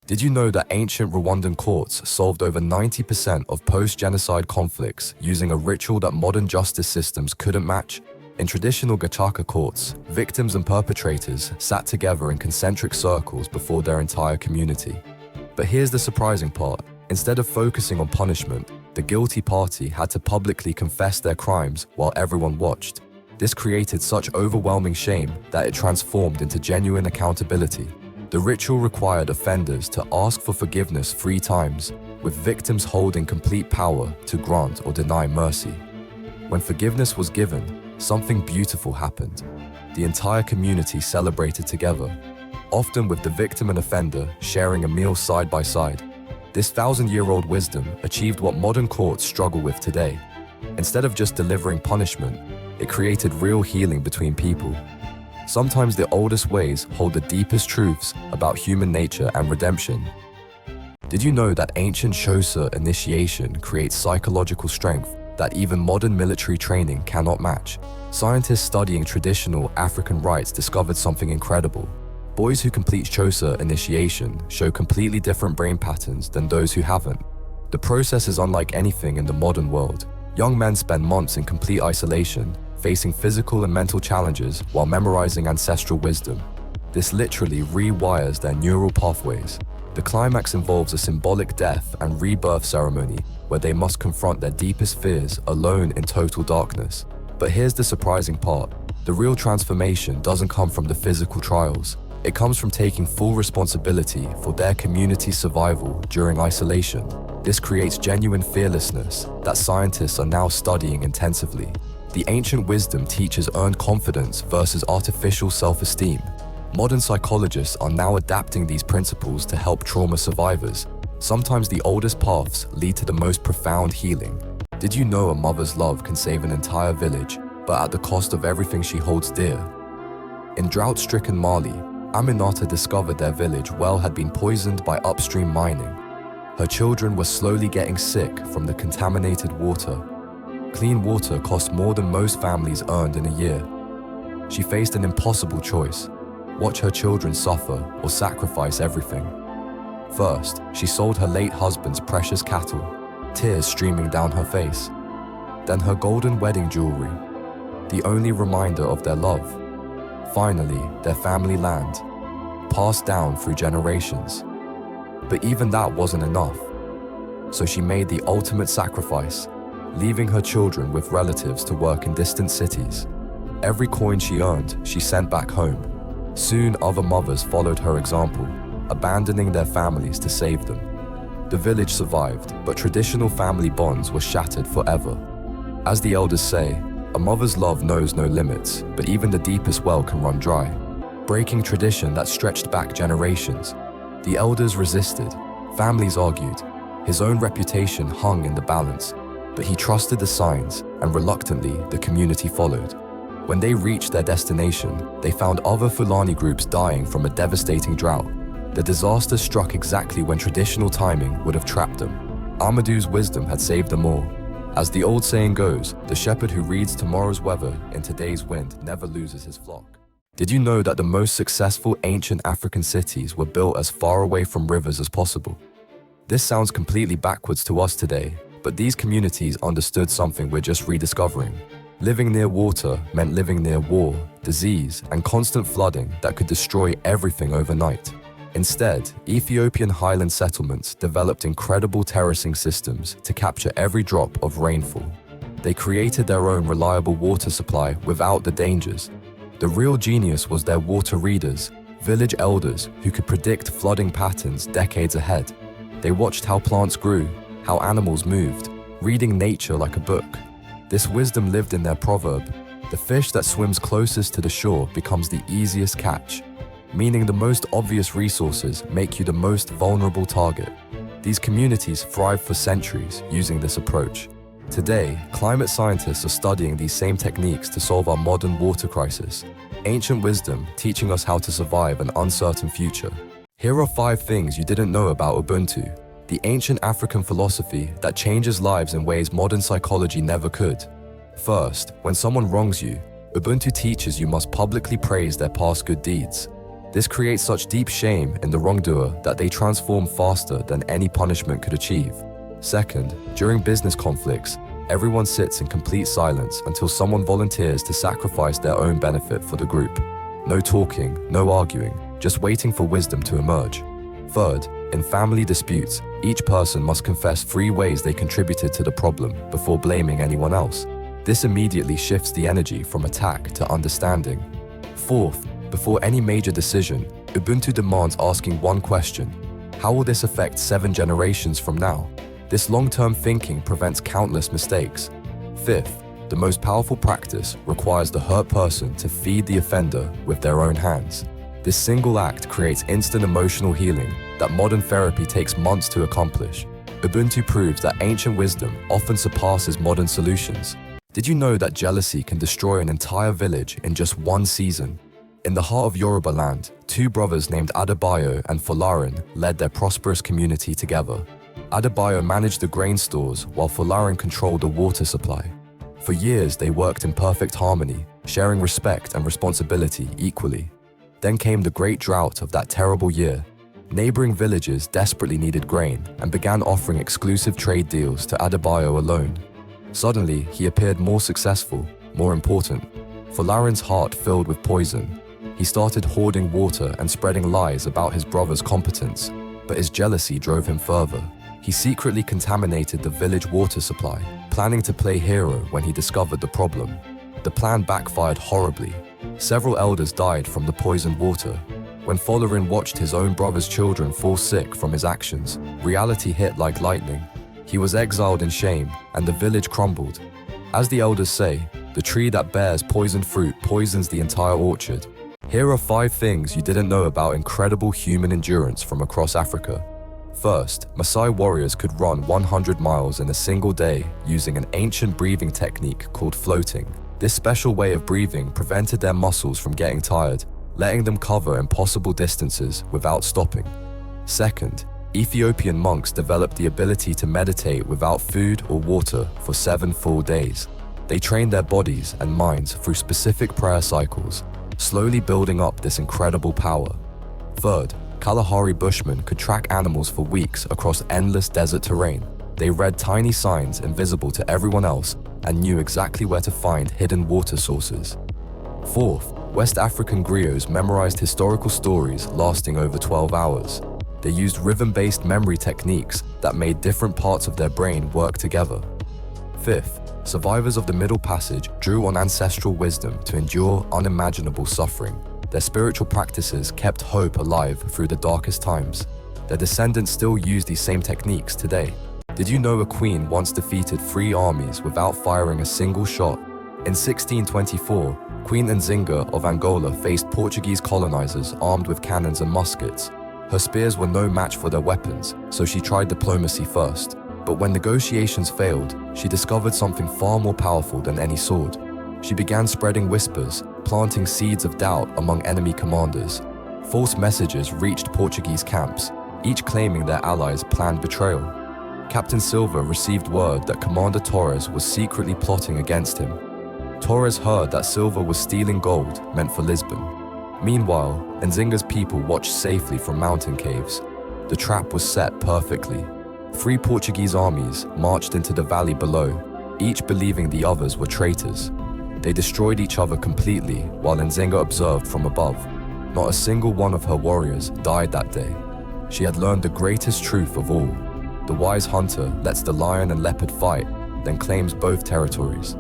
Did you know that ancient Rwandan courts solved over 90% of post-genocide conflicts using a ritual that modern justice systems couldn't match? In traditional Gacaca courts, victims and perpetrators sat together in concentric circles before their entire community. But here's the surprising part. Instead of focusing on punishment, the guilty party had to publicly confess their crimes while everyone watched. This created such overwhelming shame that it transformed into genuine accountability. The ritual required offenders to ask for forgiveness 3 times, with victims holding complete power to grant or deny mercy. When forgiveness was given, something beautiful happened. The entire community celebrated together, often with the victim and offender sharing a meal side by side. This 1,000-year-old wisdom achieved what modern courts struggle with today. Instead of just delivering punishment, it created real healing between people. Sometimes the oldest ways hold the deepest truths about human nature and redemption. Did you know that ancient Xhosa initiation creates psychological strength that even modern military training cannot match? Scientists studying traditional African rites discovered something incredible. Boys who complete Xhosa initiation show completely different brain patterns than those who haven't. The process is unlike anything in the modern world. Young men spend months in complete isolation, facing physical and mental challenges while memorizing ancestral wisdom. This literally rewires their neural pathways. The climax involves a symbolic death and rebirth ceremony where they must confront their deepest fears alone in total darkness. But here's the surprising part. The real transformation doesn't come from the physical trials. It comes from taking full responsibility for their community's survival during isolation. This creates genuine fearlessness that scientists are now studying intensively. The ancient wisdom teaches earned confidence versus artificial self-esteem. Modern psychologists are now adapting these principles to help trauma survivors. Sometimes the oldest paths lead to the most profound healing. Did you know a mother's love can save an entire village, but at the cost of everything she holds dear? In drought-stricken Mali, Aminata discovered their village well had been poisoned by upstream mining. Her children were slowly getting sick from the contaminated water. Clean water cost more than most families earned in a year. She faced an impossible choice: watch her children suffer or sacrifice everything. First, she sold her late husband's precious cattle, tears streaming down her face. Then her golden wedding jewelry, the only reminder of their love. Finally, their family land, passed down through generations. But even that wasn't enough. So she made the ultimate sacrifice, leaving her children with relatives to work in distant cities. Every coin she earned, she sent back home. Soon, other mothers followed her example, abandoning their families to save them. The village survived, but traditional family bonds were shattered forever. As the elders say, a mother's love knows no limits, but even the deepest well can run dry. Breaking tradition that stretched back generations. The elders resisted, families argued. His own reputation hung in the balance, but he trusted the signs, and reluctantly, the community followed. When they reached their destination, they found other Fulani groups dying from a devastating drought. The disaster struck exactly when traditional timing would have trapped them. Amadou's wisdom had saved them all. As the old saying goes, the shepherd who reads tomorrow's weather in today's wind never loses his flock. Did you know that the most successful ancient African cities were built as far away from rivers as possible? This sounds completely backwards to us today, but these communities understood something we're just rediscovering. Living near water meant living near war, disease, and constant flooding that could destroy everything overnight. Instead, Ethiopian highland settlements developed incredible terracing systems to capture every drop of rainfall. They created their own reliable water supply without the dangers. The real genius was their water readers, village elders who could predict flooding patterns decades ahead. They watched how plants grew, how animals moved, reading nature like a book. This wisdom lived in their proverb: the fish that swims closest to the shore becomes the easiest catch, meaning the most obvious resources make you the most vulnerable target. These communities thrived for centuries using this approach. Today, climate scientists are studying these same techniques to solve our modern water crisis. Ancient wisdom teaching us how to survive an uncertain future. Here are 5 things you didn't know about Ubuntu, the ancient African philosophy that changes lives in ways modern psychology never could. First, when someone wrongs you, Ubuntu teaches you must publicly praise their past good deeds. This creates such deep shame in the wrongdoer that they transform faster than any punishment could achieve. Second, during business conflicts, everyone sits in complete silence until someone volunteers to sacrifice their own benefit for the group. No talking, no arguing, just waiting for wisdom to emerge. Third, in family disputes, each person must confess 3 ways they contributed to the problem before blaming anyone else. This immediately shifts the energy from attack to understanding. Fourth, before any major decision, Ubuntu demands asking one question: how will this affect 7 generations from now? This long-term thinking prevents countless mistakes. Fifth, the most powerful practice requires the hurt person to feed the offender with their own hands. This single act creates instant emotional healing that modern therapy takes months to accomplish. Ubuntu proves that ancient wisdom often surpasses modern solutions. Did you know that jealousy can destroy an entire village in just 1 season? In the heart of Yoruba land, 2 brothers named Adebayo and Folarin led their prosperous community together. Adebayo managed the grain stores while Folarin controlled the water supply. For years, they worked in perfect harmony, sharing respect and responsibility equally. Then came the great drought of that terrible year. Neighboring villages desperately needed grain and began offering exclusive trade deals to Adebayo alone. Suddenly, he appeared more successful, more important. Folarin's heart filled with poison. He started hoarding water and spreading lies about his brother's competence, but his jealousy drove him further. He secretly contaminated the village water supply, planning to play hero when he discovered the problem. The plan backfired horribly. Several elders died from the poisoned water. When Folarin watched his own brother's children fall sick from his actions, reality hit like lightning. He was exiled in shame, and the village crumbled. As the elders say, the tree that bears poisoned fruit poisons the entire orchard. Here are 5 things you didn't know about incredible human endurance from across Africa. First, Maasai warriors could run 100 miles in a single day using an ancient breathing technique called floating. This special way of breathing prevented their muscles from getting tired, letting them cover impossible distances without stopping. Second, Ethiopian monks developed the ability to meditate without food or water for 7 full days. They trained their bodies and minds through specific prayer cycles, slowly building up this incredible power. Third, Kalahari Bushmen could track animals for weeks across endless desert terrain. They read tiny signs invisible to everyone else and knew exactly where to find hidden water sources. Fourth, West African griots memorized historical stories lasting over 12 hours. They used rhythm-based memory techniques that made different parts of their brain work together. Fifth, survivors of the Middle Passage drew on ancestral wisdom to endure unimaginable suffering. Their spiritual practices kept hope alive through the darkest times. Their descendants still use these same techniques today. Did you know a queen once defeated 3 armies without firing a single shot? In 1624, Queen Nzinga of Angola faced Portuguese colonizers armed with cannons and muskets. Her spears were no match for their weapons, so she tried diplomacy first. But when negotiations failed, she discovered something far more powerful than any sword. She began spreading whispers, planting seeds of doubt among enemy commanders. False messages reached Portuguese camps, each claiming their allies planned betrayal. Captain Silva received word that Commander Torres was secretly plotting against him. Torres heard that Silva was stealing gold meant for Lisbon. Meanwhile, Nzinga's people watched safely from mountain caves. The trap was set perfectly. 3 Portuguese armies marched into the valley below, each believing the others were traitors. They destroyed each other completely while Nzinga observed from above. Not a single one of her warriors died that day. She had learned the greatest truth of all. The wise hunter lets the lion and leopard fight, then claims both territories.